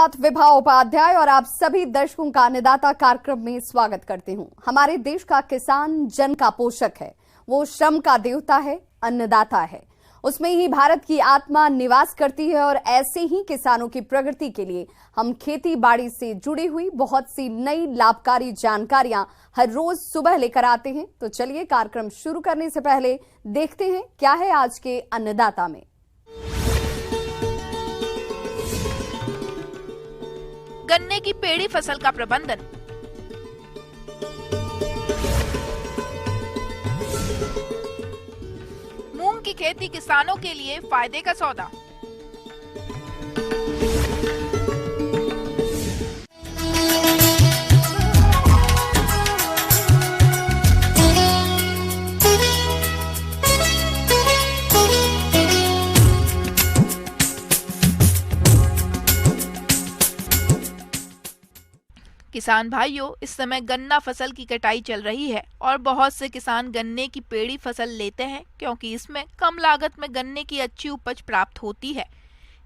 साथ विभा उपाध्याय और आप सभी दर्शकों का अन्नदाता कार्यक्रम में स्वागत करती हूं। हमारे देश का किसान जन का पोषक है, वो श्रम का देवता है, अन्नदाता है। उसमें ही भारत की आत्मा निवास करती है और ऐसे ही किसानों की प्रगति के लिए हम खेती बाड़ी से जुड़ी हुई बहुत सी नई लाभकारी जानकारियां हर रोज सुबह लेकर आते हैं। तो चलिए कार्यक्रम शुरू करने से पहले देखते हैं क्या है आज के अन्नदाता में। गन्ने की पेड़ी फसल का प्रबंधन। मूंग की खेती किसानों के लिए फायदे का सौदा। किसान भाइयों, इस समय गन्ना फसल की कटाई चल रही है और बहुत से किसान गन्ने की पेड़ी फसल लेते हैं क्योंकि इसमें कम लागत में गन्ने की अच्छी उपज प्राप्त होती है।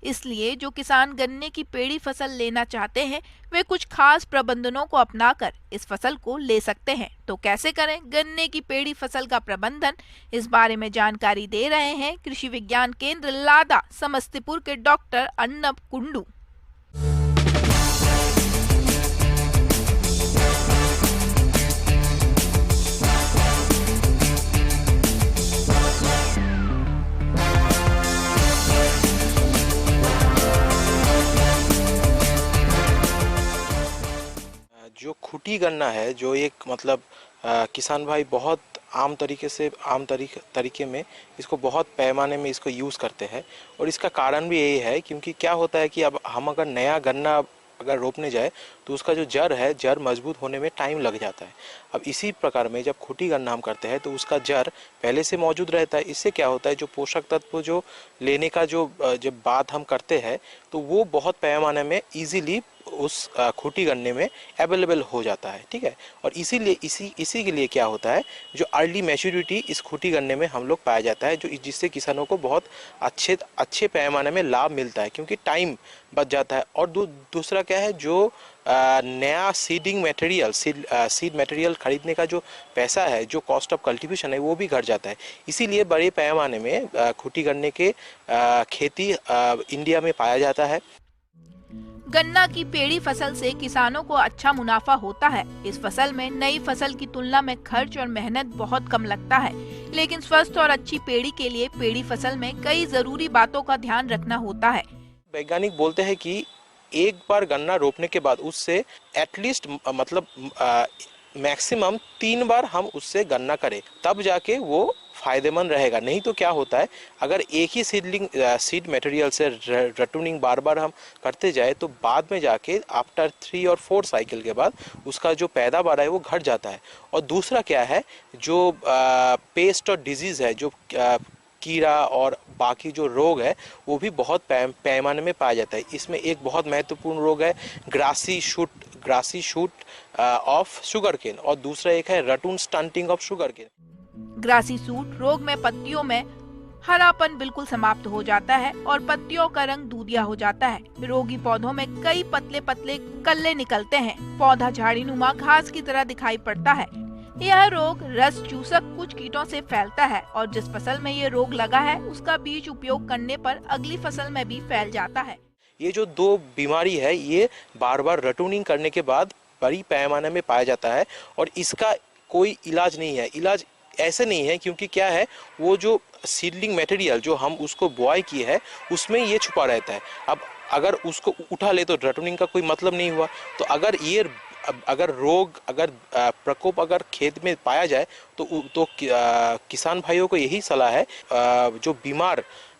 इसलिए जो किसान गन्ने की पेड़ी फसल लेना चाहते हैं वे कुछ खास प्रबंधनों को अपनाकर इस फसल को ले सकते हैं। तो कैसे करें गन्ने की पेड़ी फसल का प्रबंधन, इस बारे में जानकारी दे रहे हैं कृषि विज्ञान केंद्र लादा समस्तीपुर के डॉक्टर अर्नब कुंडू। जो खूटी गन्ना है, जो एक मतलब किसान भाई बहुत आम तरीके में इसको बहुत पैमाने में इसको यूज़ करते हैं। और इसका कारण भी यही है क्योंकि क्या होता है कि अब हम अगर नया गन्ना अगर रोपने जाए तो उसका जो जड़ मजबूत होने में टाइम लग जाता है। अब इसी प्रकार में जब खूटी गन्ना हम करते हैं तो उसका जड़ पहले से मौजूद रहता है। इससे क्या होता है, जो पोषक तत्व जो लेने का जब बात हम करते हैं तो वो बहुत पैमाने में इजीली उस खूटी गन्ने में अवेलेबल हो जाता है। ठीक है, और इसीलिए इसी के लिए क्या होता है, जो अर्ली मैच्योरिटी इस खूटी गन्ने में हम लोग पाया जाता है, जो जिससे किसानों को बहुत अच्छे पैमाने में लाभ मिलता है क्योंकि टाइम बच जाता है। और दूसरा क्या है, जो नया सीड मटेरियल खरीदने का जो पैसा है, जो कॉस्ट ऑफ कल्टीवेशन है, वो भी घट जाता है। इसीलिए बड़े पैमाने में खूटी गन्ने के खेती इंडिया में पाया जाता है। गन्ना की पेड़ी फसल से किसानों को अच्छा मुनाफा होता है। इस फसल में नई फसल की तुलना में खर्च और मेहनत बहुत कम लगता है, लेकिन स्वस्थ और अच्छी पेड़ी के लिए पेड़ी फसल में कई जरूरी बातों का ध्यान रखना होता है। वैज्ञानिक बोलते हैं कि एक बार गन्ना रोपने के बाद उससे एटलीस्ट मतलब मैक्सिमम 3 बार हम उससे गन्ना करें, तब जाके वो फायदेमंद रहेगा। नहीं तो क्या होता है, अगर एक ही सीड मटेरियल से रटूनिंग बार बार हम करते जाए तो बाद में जाके आफ्टर 3 और 4 साइकिल के बाद उसका जो पैदावार है वो घट जाता है। और दूसरा क्या है, जो पेस्ट और डिजीज है, जो कीड़ा और बाकी जो रोग है वो भी बहुत पैमाने में पाया जाता है। इसमें एक बहुत महत्वपूर्ण रोग है ग्रासी शूट ऑफ शुगरकेन, और दूसरा एक है ratoon stunting of sugarcane. Grassy shoot रोग में पत्तियों में हरापन बिल्कुल समाप्त हो जाता है और पत्तियों का रंग दूधिया हो जाता है। रोगी पौधों में कई पतले पतले कल्ले निकलते हैं, पौधा झाड़ीनुमा घास की तरह दिखाई पड़ता है। यह रोग रस चूसक कुछ कीटों से फैलता है और जिस फसल में ये रोग लगा है उसका बीज उपयोग करने पर अगली फसल में भी फैल जाता है। ये जो 2 बीमारी है ये बार बार रटूनिंग करने के बाद बड़ी पैमाने में पाया जाता है और इसका कोई इलाज नहीं है। इलाज ऐसे नहीं है क्योंकि क्या है, वो जो सीडलिंग मटेरियल जो हम उसको बुआई किए है उसमें ये छुपा रहता है। अब अगर उसको उठा ले तो रटूनिंग का कोई मतलब नहीं हुआ। तो अगर रोग प्रकोप अगर खेत में पाया जाए तो किसान भाइयों को यही सलाह है,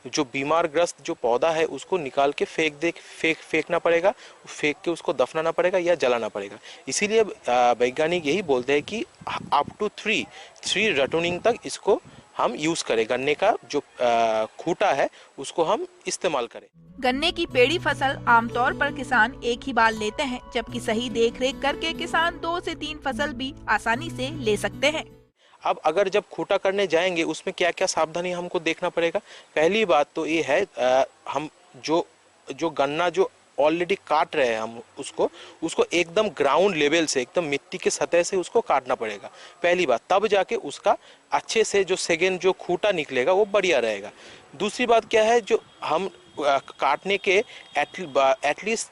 जो बीमारग्रस्त जो पौधा है उसको निकाल के फेंकना पड़ेगा, फेंक के उसको दफनाना पड़ेगा या जलाना पड़ेगा। इसीलिए वैज्ञानिक यही बोलते हैं कि अप टू 3 रटूनिंग तक इसको हम यूज करें, गन्ने का जो खूटा है उसको हम इस्तेमाल करें। गन्ने की पेड़ी फसल आमतौर पर किसान एक ही बार लेते हैं, जबकि सही देखरेख करके किसान 2 से 3 फसल भी आसानी से ले सकते हैं। अब अगर जब खूटा करने जाएंगे उसमें क्या क्या सावधानी हमको देखना पड़ेगा। पहली बात तो ये है, हम जो गन्ना जो ऑलरेडी काट रहे हैं हम उसको एकदम ग्राउंड लेवल से, एकदम मिट्टी के सतह से उसको काटना पड़ेगा पहली बात, तब जाके उसका अच्छे से जो सेकेंड जो खूंटा निकलेगा वो बढ़िया रहेगा। दूसरी बात क्या है, जो हम काटने के एटलीस्ट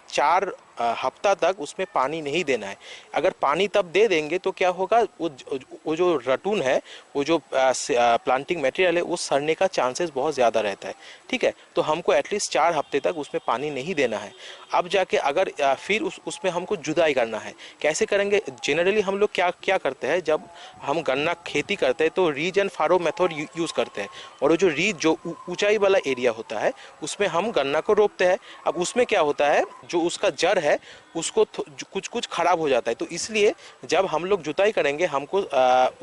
4 हफ्ता तक उसमें पानी नहीं देना है। अगर पानी तब दे देंगे तो क्या होगा, वो जो रटून है, वो जो प्लांटिंग मटेरियल है, वो सड़ने का चांसेस बहुत ज़्यादा रहता है। ठीक है, तो हमको एटलीस्ट 4 हफ्ते तक उसमें पानी नहीं देना है। अब जाके अगर फिर उसमें हमको जुताई करना है। कैसे करेंगे, जनरली हम लोग क्या करते हैं, जब हम गन्ना खेती करते हैं तो रीज एंड फारो मेथड यूज़ करते हैं, और वो जो रीज जो ऊंचाई वाला एरिया होता है उसमें हम गन्ना को रोपते हैं। अब उसमें क्या होता है, जो उसका जड़ है उसको कुछ खराब हो जाता है, तो इसलिए जब हम लोग जुताई करेंगे हमको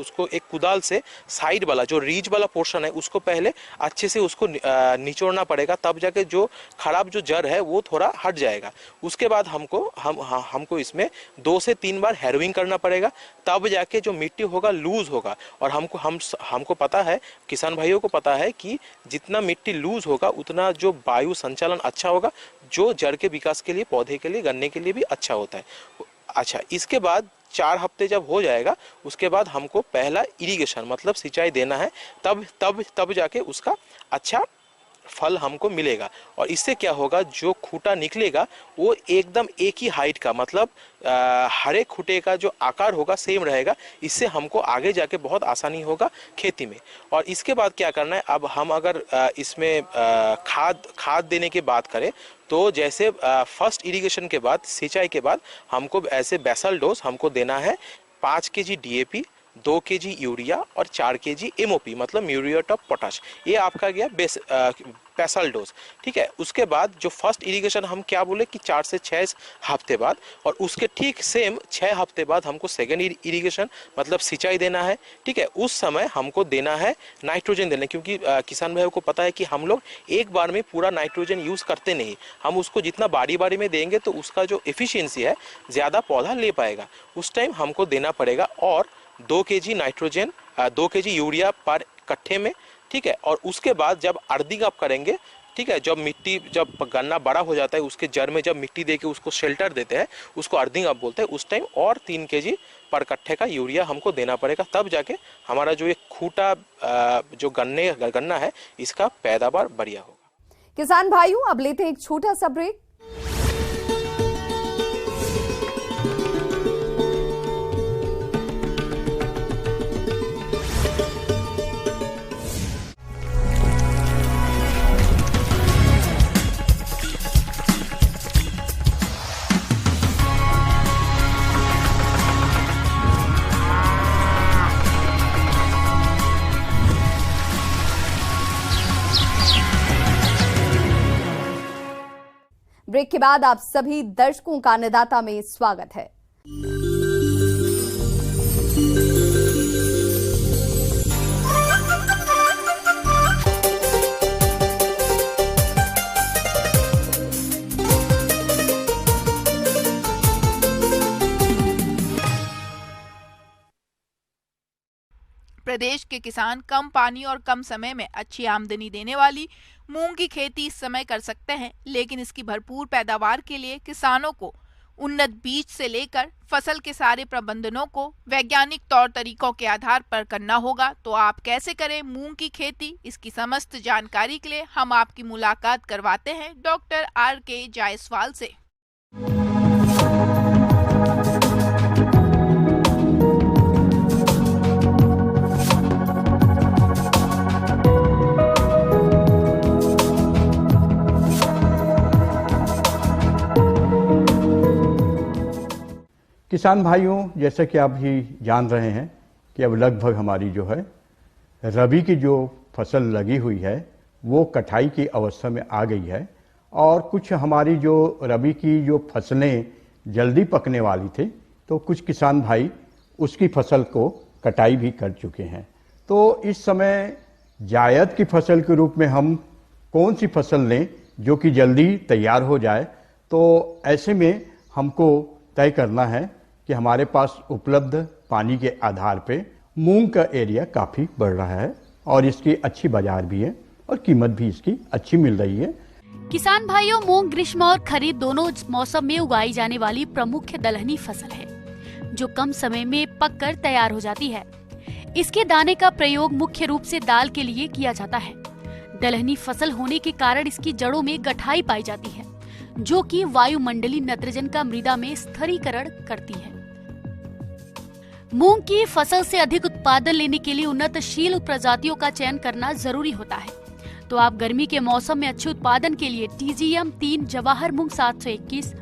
उसको एक कुदाल से साइड वाला जो रीज वाला पोर्शन है उसको पहले अच्छे से उसको निचोड़ना पड़ेगा, तब जाके जो खराब जो जड़ है वो थोड़ा हट जाएगा। उसके बाद हमको इसमें 2 से 3 बार हैरोइंग करना पड़ेगा, तब जाके जो मिट्टी होगा लूज होगा। और हमको पता है, किसान भाइयों को पता है कि जितना मिट्टी लूज होगा उतना जो वायु संचालन अच्छा होगा, जो जड़ के विकास के लिए, पौधे के लिए, गन्ने के लिए भी अच्छा होता है। अच्छा, इसके बाद 4 हफ्ते जब हो जाएगा उसके बाद हमको पहला इरिगेशन मतलब सिंचाई देना है, तब जाके उसका अच्छा फल हमको मिलेगा। और इससे क्या होगा, जो खूंटा निकलेगा वो एकदम एक ही हाइट का, मतलब हर एक खूंटे का जो आकार होगा सेम रहेगा। इससे हमको आगे जाके बहुत आसानी होगा खेती में। और इसके बाद क्या करना है, अब हम अगर इसमें खाद देने की बात करें तो जैसे फर्स्ट इरिगेशन के बाद, सिंचाई के बाद हमको ऐसे बेसल डोज हमको देना है 5 kg DAP, 2 kg यूरिया और 4 kg MOP मतलब म्यूरिएट ऑफ पोटाश। ये आपका गया बेसल डोज। ठीक है, उसके बाद जो फर्स्ट इरिगेशन हम क्या बोले कि 4 से 6 हफ्ते बाद, और उसके ठीक सेम 6 हफ्ते बाद हमको सेकेंड इरिगेशन मतलब सिंचाई देना है। ठीक है, उस समय हमको देना है नाइट्रोजन देना, क्योंकि किसान भाइयों को पता है कि हम लोग एक बार में पूरा नाइट्रोजन यूज़ करते नहीं, हम उसको जितना बारी बारी में देंगे तो उसका जो एफिशिएंसी है ज़्यादा पौधा ले पाएगा, उस टाइम हमको देना पड़ेगा। और 2 kg नाइट्रोजन, 2 kg यूरिया पर कट्ठे में। ठीक है, और उसके बाद जब अर्दिंग अप करेंगे, ठीक है, जब गन्ना बड़ा हो जाता है उसके जड़ में जब मिट्टी दे के उसको शेल्टर देते हैं, उसको अर्दिंग अप बोलते हैं, उस टाइम और 3 kg पर कट्ठे का यूरिया हमको देना पड़ेगा, तब जाके हमारा जो एक खूंटा जो गन्ना है इसका पैदावार बढ़िया होगा। किसान भाइयों, अब लेते हैं एक छोटा सा ब्रेक। ब्रेक के बाद आप सभी दर्शकों का अन्नदाता में स्वागत है। प्रदेश के किसान कम पानी और कम समय में अच्छी आमदनी देने वाली मूंग की खेती इस समय कर सकते हैं, लेकिन इसकी भरपूर पैदावार के लिए किसानों को उन्नत बीज से लेकर फसल के सारे प्रबंधनों को वैज्ञानिक तौर तरीकों के आधार पर करना होगा। तो आप कैसे करें मूंग की खेती, इसकी समस्त जानकारी के लिए हम आपकी मुलाकात करवाते हैं डॉक्टर RK जायसवाल से। किसान भाइयों, जैसे कि आप भी जान रहे हैं कि अब लगभग हमारी जो है रबी की जो फसल लगी हुई है वो कटाई की अवस्था में आ गई है, और कुछ हमारी जो रबी की जो फसलें जल्दी पकने वाली थी तो कुछ किसान भाई उसकी फसल को कटाई भी कर चुके हैं। तो इस समय जायद की फसल के रूप में हम कौन सी फसल लें जो कि जल्दी तैयार हो जाए, तो ऐसे में हमको तय करना है कि हमारे पास उपलब्ध पानी के आधार पे मूंग का एरिया काफ़ी बढ़ रहा है और इसकी अच्छी बाजार भी है और कीमत भी इसकी अच्छी मिल रही है। किसान भाइयों, मूंग ग्रीष्म और खरीफ दोनों मौसम में उगाई जाने वाली प्रमुख दलहनी फसल है, जो कम समय में पककर तैयार हो जाती है। इसके दाने का प्रयोग मुख्य रूप से दाल के लिए किया जाता है। दलहनी फसल होने के कारण इसकी जड़ों में गठाई पाई जाती है, जो कि वायुमंडलीय नाइट्रोजन का मृदा में स्थिरीकरण करती है। मूंग की फसल से अधिक उत्पादन लेने के लिए उन्नतशील प्रजातियों का चयन करना जरूरी होता है। तो आप गर्मी के मौसम में अच्छे उत्पादन के लिए TGM 3, जवाहर मूंग 721,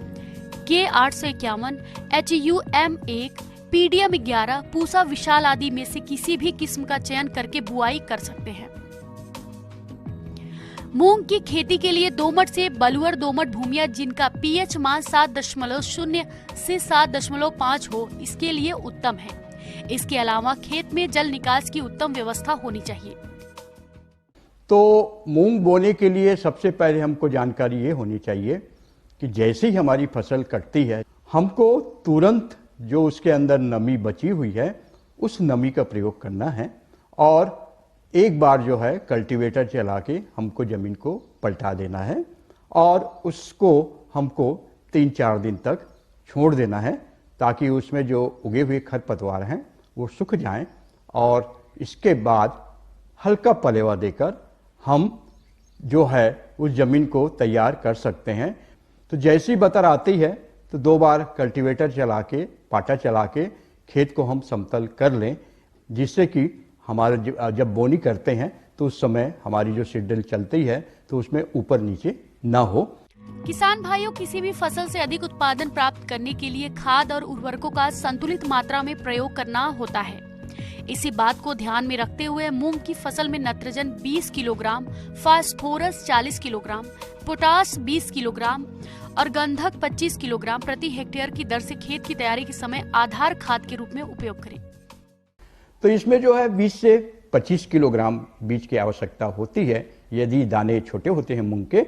K 851, HUM 1, PDM 11, पूसा विशाल आदि में से किसी भी किस्म का चयन करके बुआई कर सकते हैं। मूंग की खेती के लिए दोमट से बलुअर दोमट भूमियां जिनका pH मान 7.0 से 7.5 हो, इसके लिए उत्तम है। इसके अलावा खेत में जल निकास की उत्तम व्यवस्था होनी चाहिए। तो मूंग बोने के लिए सबसे पहले हमको जानकारी ये होनी चाहिए कि जैसे ही हमारी फसल कटती है, हमको तुरंत जो उसके अंदर नमी बची हुई है उस नमी का प्रयोग करना है और एक बार जो है कल्टीवेटर चला के हमको ज़मीन को पलटा देना है और उसको हमको 3-4 दिन तक छोड़ देना है ताकि उसमें जो उगे हुए खरपतवार हैं वो सूख जाएं और इसके बाद हल्का पलेवा देकर हम जो है उस ज़मीन को तैयार कर सकते हैं। तो जैसी बतर आती है तो 2 बार कल्टीवेटर चला के, पाटा चला के खेत को हम समतल कर लें, जिससे कि हमारा जब बोनी करते हैं तो उस समय हमारी जो सीडल चलती है तो उसमें ऊपर नीचे ना हो। किसान भाइयों, किसी भी फसल से अधिक उत्पादन प्राप्त करने के लिए खाद और उर्वरकों का संतुलित मात्रा में प्रयोग करना होता है। इसी बात को ध्यान में रखते हुए मूंग की फसल में nitrogen 20 kilogram, phosphorus 40 kilogram, potash 20 kilogram और गंधक 25 किलोग्राम प्रति हेक्टेयर की दर से खेत की तैयारी के समय आधार खाद के रूप में उपयोग करें। तो इसमें जो है 20 से 25 किलोग्राम बीज की आवश्यकता होती है। यदि दाने छोटे होते हैं मूंग के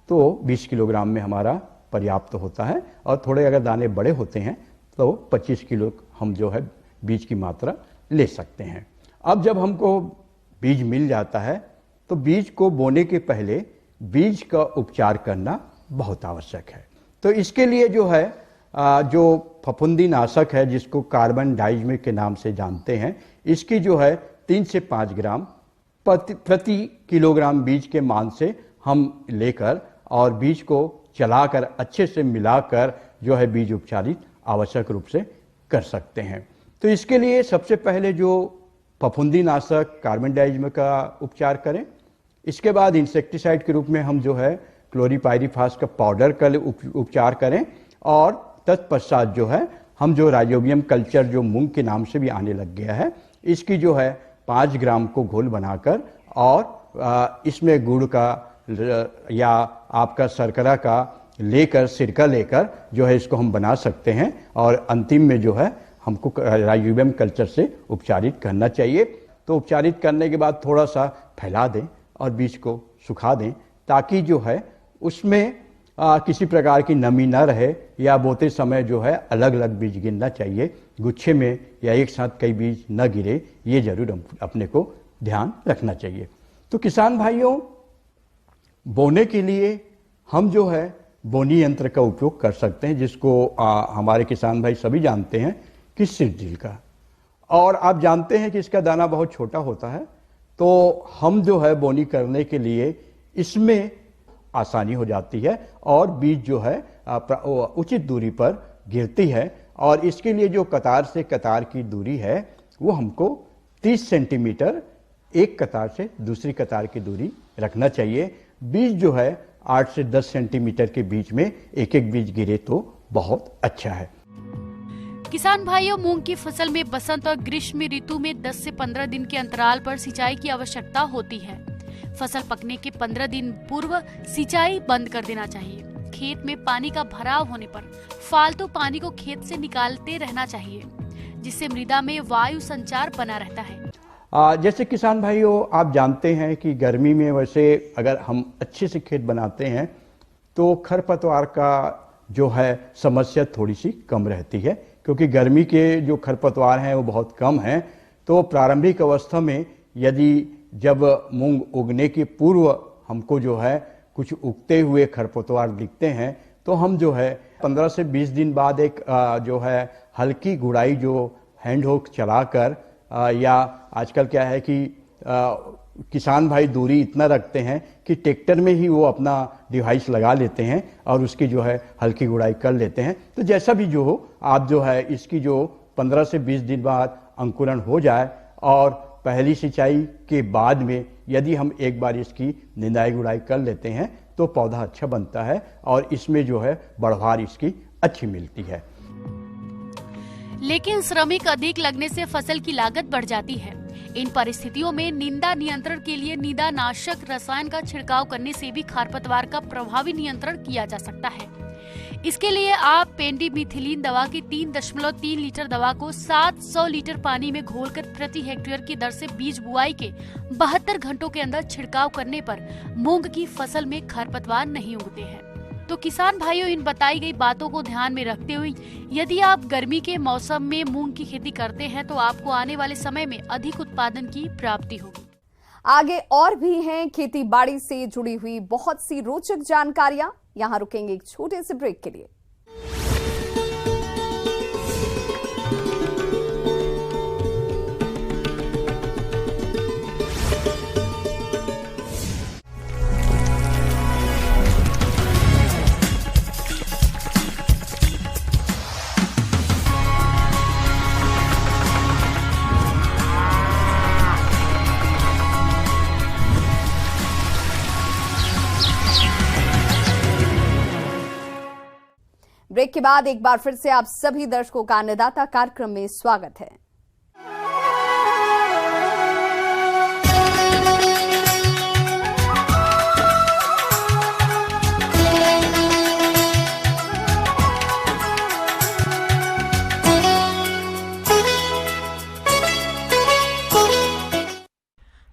तो 20 किलोग्राम में हमारा पर्याप्त होता है और थोड़े अगर दाने बड़े होते हैं तो 25 किलो हम जो है बीज की मात्रा ले सकते हैं। अब जब हमको बीज मिल जाता है तो बीज को बोने के पहले बीज का उपचार करना बहुत आवश्यक है। तो इसके लिए जो है जो फफूंदी नाशक है जिसको कार्बन डाइज़मिक के नाम से जानते हैं, इसकी जो है 3 से 5 ग्राम प्रति किलोग्राम बीज के मान से हम लेकर और बीज को चलाकर अच्छे से मिलाकर जो है बीज उपचारित आवश्यक रूप से कर सकते हैं। तो इसके लिए सबसे पहले जो फफूंदी नाशक कार्बन डाइज़मिक का उपचार करें। इसके बाद इंसेक्टिसाइड के रूप में हम जो है क्लोरीपाइरीफास का पाउडर का उपचार करें और तत्पश्चात जो है हम जो राइजोबियम कल्चर जो मूंग के नाम से भी आने लग गया है, इसकी जो है 5 ग्राम को घोल बनाकर और इसमें गुड़ का या आपका शर्करा का लेकर सिरका लेकर जो है इसको हम बना सकते हैं और अंतिम में जो है हमको राइजोबियम कल्चर से उपचारित करना चाहिए। तो उपचारित करने के बाद थोड़ा सा फैला दें और बीज को सुखा दें ताकि जो है उसमें किसी प्रकार की नमी ना रहे या बोते समय जो है अलग अलग बीज गिरना चाहिए, गुच्छे में या एक साथ कई बीज न गिरे, ये जरूर अपने को ध्यान रखना चाहिए। तो किसान भाइयों, बोने के लिए हम जो है बोनी यंत्र का उपयोग कर सकते हैं जिसको हमारे किसान भाई सभी जानते हैं कि सीड ड्रिल का, और आप जानते हैं कि इसका दाना बहुत छोटा होता है। तो हम जो है बोनी करने के लिए इसमें आसानी हो जाती है और बीज जो है उचित दूरी पर गिरती है और इसके लिए जो कतार से कतार की दूरी है वो हमको 30 सेंटीमीटर एक कतार से दूसरी कतार की दूरी रखना चाहिए। बीज जो है 8 से 10 सेंटीमीटर के बीच में एक एक बीज गिरे तो बहुत अच्छा है। किसान भाइयों, मूंग की फसल में बसंत और ग्रीष्म ऋतु में 10 से 15 दिन के अंतराल पर सिंचाई की आवश्यकता होती है। फसल पकने के 15 दिन पूर्व सिंचाई बंद कर देना चाहिए। खेत में पानी का भराव होने पर फालतू पानी को खेत से निकालते रहना चाहिए, जिससे मृदा में वायु संचार बना रहता है। जैसे किसान भाइयों, आप जानते हैं कि गर्मी में वैसे अगर हम अच्छे से खेत बनाते हैं तो खरपतवार का जो है समस्या थोड़ी सी कम रहती है, क्योंकि गर्मी के जो खरपतवार हैं वो बहुत कम हैं। तो प्रारंभिक अवस्था में यदि जब मूंग उगने के पूर्व हमको जो है कुछ उगते हुए खरपतवार दिखते हैं तो हम जो है 15 से 20 दिन बाद एक जो है हल्की गुड़ाई जो हैंड होक चलाकर या आजकल क्या है कि किसान भाई दूरी इतना रखते हैं कि ट्रैक्टर में ही वो अपना डिवाइस लगा लेते हैं और उसकी जो है हल्की गुड़ाई कर लेते हैं। तो जैसा भी जो हो आप जो है इसकी जो 15 से 20 दिन बाद अंकुरण हो जाए और पहली सिंचाई के बाद में यदि हम एक बार इसकी निंदाई गुड़ाई कर लेते हैं तो पौधा अच्छा बनता है और इसमें जो है बढ़वार इसकी अच्छी मिलती है। लेकिन श्रमिक अधिक लगने से फसल की लागत बढ़ जाती है। इन परिस्थितियों में निंदा नियंत्रण के लिए निंदानाशक रसायन का छिड़काव करने से भी खरपतवार का प्रभावी नियंत्रण किया जा सकता है। इसके लिए आप पेंडिमिथिलिन दवा की 3.3 लीटर दवा को 700 लीटर पानी में घोलकर प्रति हेक्टेयर की दर से बीज बुआई के 72 घंटों के अंदर छिड़काव करने पर मूंग की फसल में खरपतवार नहीं उगते हैं। तो किसान भाइयों, इन बताई गई बातों को ध्यान में रखते हुए यदि आप गर्मी के मौसम में मूंग की खेती करते हैं तो आपको आने वाले समय में अधिक उत्पादन की प्राप्ति होगी। आगे और भी हैं खेती बाड़ी से जुड़ी हुई बहुत सी रोचक जानकारियां। यहां रुकेंगे एक छोटे से ब्रेक के लिए। ब्रेक के बाद एक बार फिर से आप सभी दर्शकों का अन्नदाता कार्यक्रम में स्वागत है।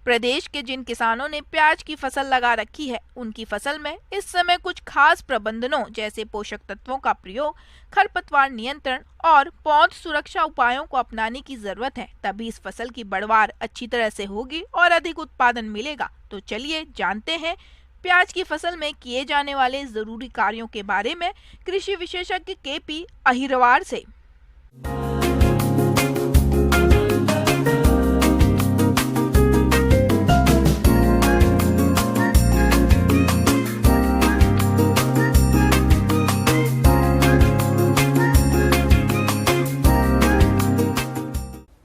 प्रदेश के जिन किसानों ने प्याज की फसल लगा रखी है, उनकी फसल में इस समय कुछ खास प्रबंधनों जैसे पोषक तत्वों का प्रयोग, खरपतवार नियंत्रण और पौध सुरक्षा उपायों को अपनाने की जरूरत है। तभी इस फसल की बढ़वार अच्छी तरह से होगी और अधिक उत्पादन मिलेगा। तो चलिए जानते हैं प्याज की फसल में किए जाने वाले जरूरी कार्यों के बारे में कृषि विशेषज्ञ केपी अहिरवार से।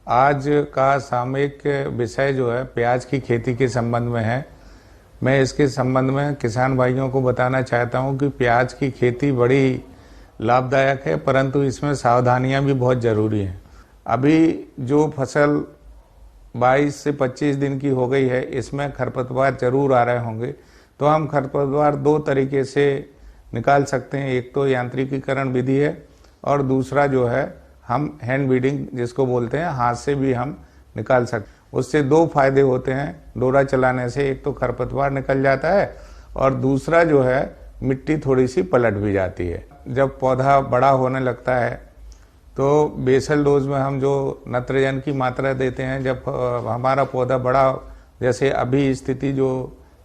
आज का सामयिक विषय जो है प्याज की खेती के संबंध में है। मैं इसके संबंध में किसान भाइयों को बताना चाहता हूं कि प्याज की खेती बड़ी लाभदायक है, परंतु इसमें सावधानियां भी बहुत ज़रूरी हैं। अभी जो फसल 22 से 25 दिन की हो गई है, इसमें खरपतवार जरूर आ रहे होंगे। तो हम खरपतवार दो तरीके से निकाल सकते हैं। एक तो यांत्रिकीकरण विधि है और दूसरा जो है हम हैंड बीडिंग जिसको बोलते हैं, हाथ से भी हम निकाल सकते हैं। उससे दो फायदे होते हैं डोरा चलाने से। एक तो खरपतवार निकल जाता है और दूसरा जो है मिट्टी थोड़ी सी पलट भी जाती है। जब पौधा बड़ा होने लगता है तो बेसल डोज में हम जो नत्रजन की मात्रा देते हैं, जब हमारा पौधा बड़ा, जैसे अभी स्थिति जो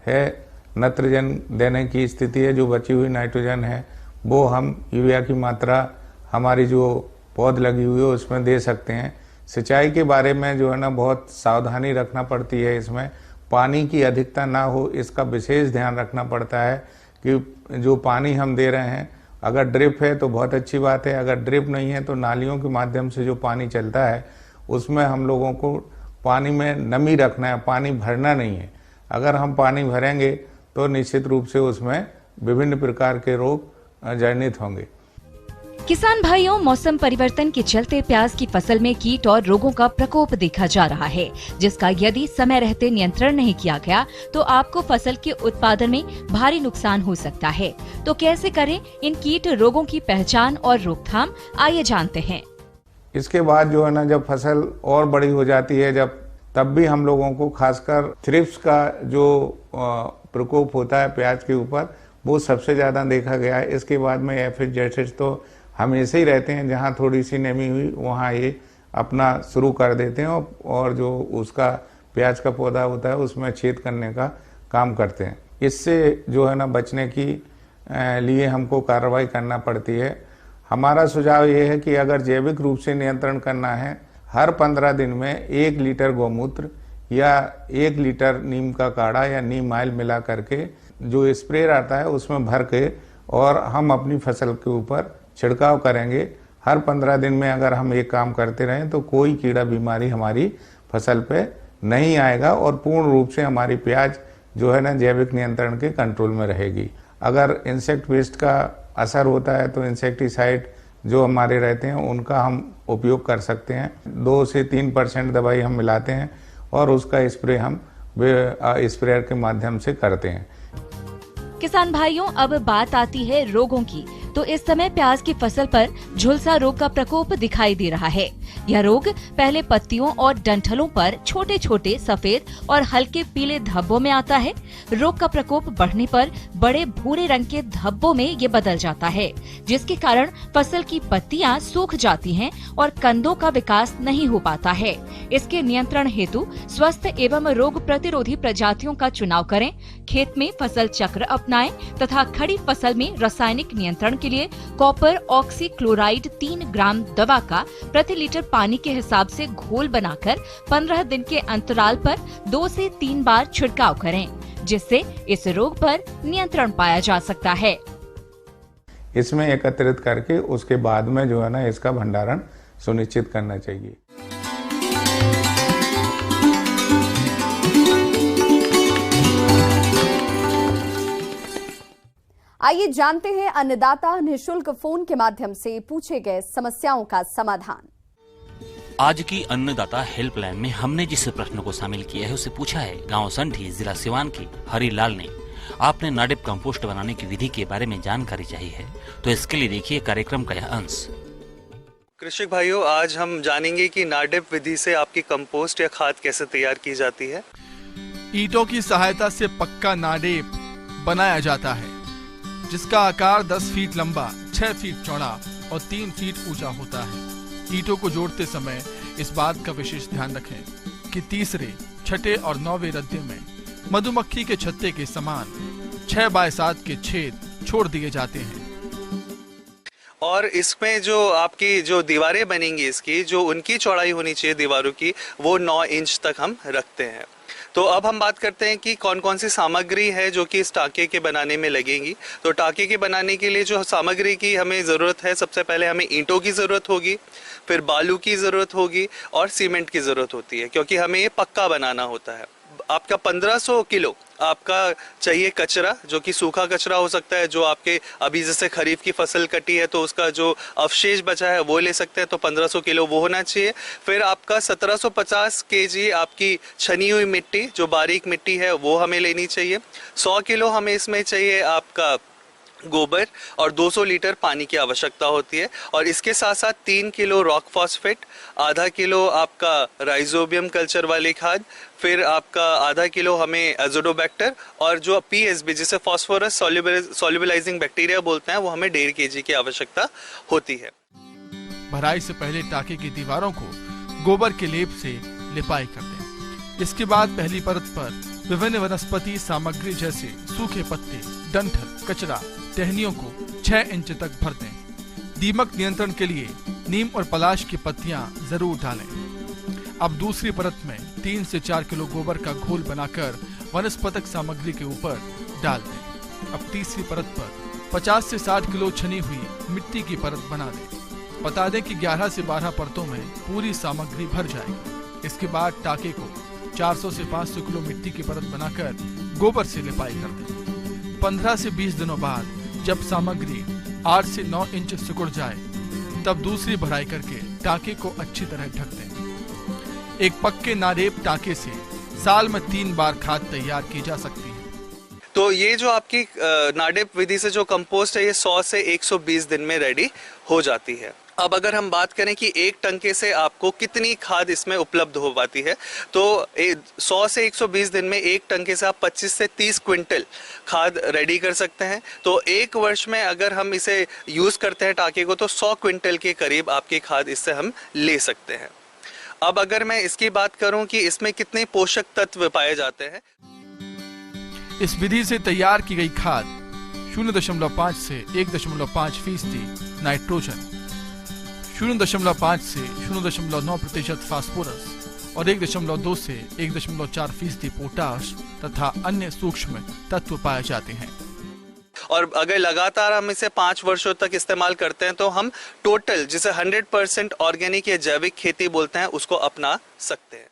है नत्रजन देने की स्थिति है, जो बची हुई नाइट्रोजन है वो हम यूरिया की मात्रा हमारी जो पौध लगी हुई है उसमें दे सकते हैं। सिंचाई के बारे में जो है ना बहुत सावधानी रखना पड़ती है। इसमें पानी की अधिकता ना हो, इसका विशेष ध्यान रखना पड़ता है कि जो पानी हम दे रहे हैं, अगर ड्रिप है तो बहुत अच्छी बात है, अगर ड्रिप नहीं है तो नालियों के माध्यम से जो पानी चलता है उसमें हम लोगों को पानी में नमी रखना है, पानी भरना नहीं है। अगर हम पानी भरेंगे तो निश्चित रूप से उसमें विभिन्न प्रकार के रोग जनित होंगे। किसान भाइयों, मौसम परिवर्तन के चलते प्याज की फसल में कीट और रोगों का प्रकोप देखा जा रहा है, जिसका यदि समय रहते नियंत्रण नहीं किया गया तो आपको फसल के उत्पादन में भारी नुकसान हो सकता है। तो कैसे करें इन कीट रोगों की पहचान और रोकथाम, आइए जानते हैं। इसके बाद जो है ना जब फसल और बड़ी हो जाती है, तब भी हम लोगों को खासकर थ्रिप्स का जो प्रकोप होता है प्याज के ऊपर, वो सबसे ज्यादा देखा गया है। इसके बाद में एफिड जैसेट्स तो हमेशा ही रहते हैं, जहाँ थोड़ी सी नमी हुई वहाँ ये अपना शुरू कर देते हैं और जो उसका प्याज का पौधा होता है उसमें छेद करने का काम करते हैं। इससे जो है ना बचने की लिए हमको कार्रवाई करना पड़ती है। हमारा सुझाव ये है कि अगर जैविक रूप से नियंत्रण करना है, हर 15 दिन में 1 लीटर गौमूत्र या 1 लीटर नीम का काढ़ा या नीम ऑयल मिला करके जो स्प्रेयर आता है उसमें भर के और हम अपनी फसल के ऊपर छिड़काव करेंगे। हर 15 दिन में अगर हम ये काम करते रहें तो कोई कीड़ा बीमारी हमारी फसल पे नहीं आएगा और पूर्ण रूप से हमारी प्याज जो है ना जैविक नियंत्रण के कंट्रोल में रहेगी। अगर इंसेक्ट पेस्ट का असर होता है तो इंसेक्टिसाइड जो हमारे रहते हैं उनका हम उपयोग कर सकते हैं। 2 से 3% दवाई हम मिलाते हैं और उसका स्प्रे हम स्प्रेयर के माध्यम से करते हैं। किसान भाइयों, अब बात आती है रोगों की। तो इस समय प्याज की फसल पर झुलसा रोग का प्रकोप दिखाई दे रहा है। यह रोग पहले पत्तियों और डंठलों पर छोटे छोटे सफेद और हल्के पीले धब्बों में आता है। रोग का प्रकोप बढ़ने पर बड़े भूरे रंग के धब्बों में ये बदल जाता है, जिसके कारण फसल की पत्तियां सूख जाती हैं और कंदों का विकास नहीं हो पाता है। इसके नियंत्रण हेतु स्वस्थ एवं रोग प्रतिरोधी प्रजातियों का चुनाव करें, खेत में फसल चक्र अपनाएं तथा खड़ी फसल में रासायनिक नियंत्रण के लिए कॉपर ऑक्सीक्लोराइड 3 ग्राम दवा का प्रति लीटर पानी के हिसाब से घोल बनाकर 15 दिन के अंतराल पर 2 से 3 बार छिड़काव करें, जिससे इस रोग पर नियंत्रण पाया जा सकता है। इसमें एकत्रित करके उसके बाद में जो है ना इसका भंडारण सुनिश्चित करना चाहिए। आइए जानते हैं अन्नदाता निःशुल्क फोन के माध्यम से पूछे गए समस्याओं का समाधान। आज की अन्नदाता हेल्पलाइन में हमने जिस प्रश्न को शामिल किया है उसे पूछा है गांव संठी जिला सिवान के हरिलाल ने। आपने नाडेप कंपोस्ट बनाने की विधि के बारे में जानकारी चाहिए है तो इसके लिए देखिए कार्यक्रम का यह अंश। कृषक भाइयों, आज हम जानेंगे कि नाडेप विधि से आपकी कंपोस्ट या खाद कैसे तैयार की जाती है। ईंटों की सहायता से पक्का नाडेप बनाया जाता है, जिसका आकार 10 फीट लंबा, 6 फीट चौड़ा और 3 फीट ऊंचा होता है। ईंटों को जोड़ते समय इस बात का विशेष ध्यान रखें कि तीसरे, छठे और 9वें रद्दे में मधुमक्खी के छत्ते के समान 6x7 के छेद छोड़ दिए जाते हैं। और इसमें जो आपकी जो दीवारें बनेंगी इसकी जो उनकी चौड़ाई होनी चाहिए दीवारों की, वो 9 इंच तक हम रखते हैं। तो अब हम बात करते हैं कि कौन कौन सी सामग्री है जो कि इस टाके के बनाने में लगेंगी। तो टाके के बनाने के लिए जो सामग्री की हमें ज़रूरत है, सबसे पहले हमें ईंटों की ज़रूरत होगी, फिर बालू की ज़रूरत होगी और सीमेंट की ज़रूरत होती है, क्योंकि हमें ये पक्का बनाना होता है। आपका 1500 किलो आपका चाहिए कचरा, जो कि सूखा कचरा हो सकता है, जो आपके अभी जैसे खरीफ की फसल कटी है तो उसका जो अवशेष बचा है वो ले सकते हैं, तो 1500 किलो वो होना चाहिए। फिर आपका 1750 केजी आपकी छनी हुई मिट्टी, जो बारीक मिट्टी है, वो हमें लेनी चाहिए। 100 किलो हमें इसमें चाहिए आपका गोबर और 200 लीटर पानी की आवश्यकता होती है। और इसके साथ साथ 3 किलो रॉक फॉस्फेट, आधा किलो आपका राइजोबियम कल्चर वाली खाद, फिर आपका आधा किलो हमें एजोडोबैक्टर और जो पीएसबी जिसे फॉस्फोरस सॉल्युबलाइजिंग बैक्टीरिया बोलते हैं, वो हमें 1.5 kg की आवश्यकता होती है। भराई से पहले टाके की दीवारों को गोबर के लेप से लिपाई कर दें। इसके बाद पहली परत पर विभिन्न वनस्पति सामग्री जैसे सूखे पत्ते, डंठल, कचरा, टहनियों को 6 इंच तक भर दें। दीमक नियंत्रण के लिए नीम और पलाश की पत्तियां जरूर डालें। अब दूसरी परत में 3 से 4 किलो गोबर का घोल बनाकर वनस्पतिक सामग्री के ऊपर डाल दें। अब तीसरी परत पर 50 से 60 किलो छनी हुई मिट्टी की परत बना दें। बता दें कि 11 से 12 परतों में पूरी सामग्री भर जाएगी। इसके बाद टाके को 400 से 500 किलो मिट्टी की परत बनाकर गोबर से लिपाई कर दें। 15 से 20 दिनों बाद जब सामग्री 8 से 9 इंच सिकुड़ जाए, तब दूसरी भराई करके टाके को अच्छी तरह ढक दें। एक पक्के नाडेप टाके से साल में 3 बार खाद तैयार की जा सकती है। तो ये जो आपकी नाडेप विधि से जो कंपोस्ट है, ये 100 से 120 दिन में रेडी हो जाती है। अब अगर हम बात करें कि एक टंके से आपको कितनी खाद इसमें उपलब्ध हो पाती है, तो 100 से 120 दिन में एक टंके से आप 25 से 30 क्विंटल खाद रेडी कर सकते हैं। तो एक वर्ष में अगर हम इसे यूज करते हैं टाके को, तो 100 क्विंटल के करीब आपकी खाद इससे हम ले सकते हैं। अब अगर मैं इसकी बात करूं कि इसमें कितने पोषक तत्व पाए जाते हैं, इस विधि से तैयार की गई खाद 0.5 से 1.5% नाइट्रोजन, 0.5 से 0.9% फास्फोरस और 1.2 से 1.4% पोटाश तथा अन्य सूक्ष्म तत्व पाए जाते हैं। और अगर लगातार हम इसे 5 वर्षों तक इस्तेमाल करते हैं तो हम टोटल जिसे 100% ऑर्गेनिक या जैविक खेती बोलते हैं उसको अपना सकते हैं।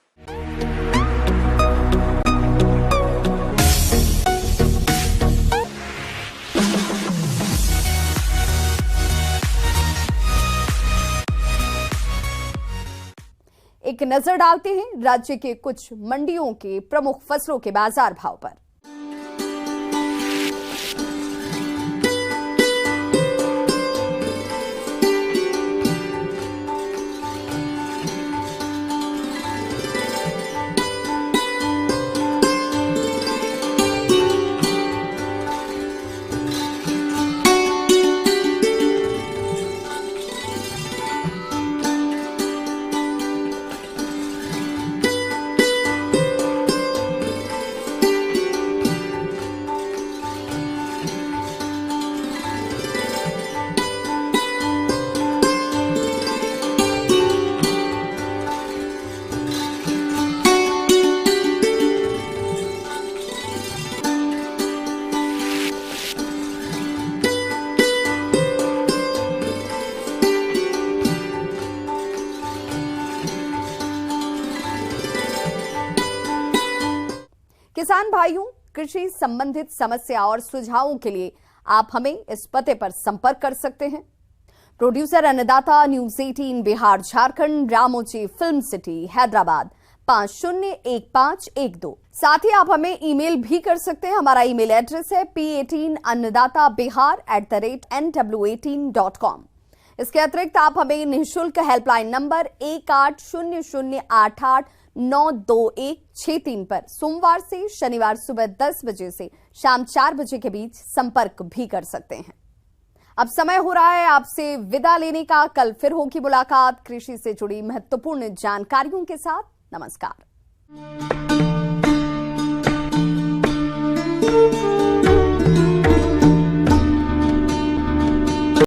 एक नजर डालते हैं राज्य के कुछ मंडियों के प्रमुख फसलों के बाजार भाव पर। किसान भाइयों, कृषि संबंधित समस्या और सुझावों के लिए आप हमें इस पते पर संपर्क कर सकते हैं। प्रोड्यूसर अन्नदाता, news 18 Bihar Jharkhand, Ramoji film city Hyderabad 501512। साथ ही आप हमें ईमेल भी कर सकते हैं। हमारा ईमेल एड्रेस है p18annadatabihar@nw18.com। इसके अतिरिक्त आप हमें निःशुल्क हेल्पलाइन नंबर 180088922163 पर सोमवार से शनिवार सुबह 10 बजे से शाम 4 बजे के बीच संपर्क भी कर सकते हैं। अब समय हो रहा है आपसे विदा लेने का। कल फिर होगी मुलाकात कृषि से जुड़ी महत्वपूर्ण जानकारियों के साथ। नमस्कार।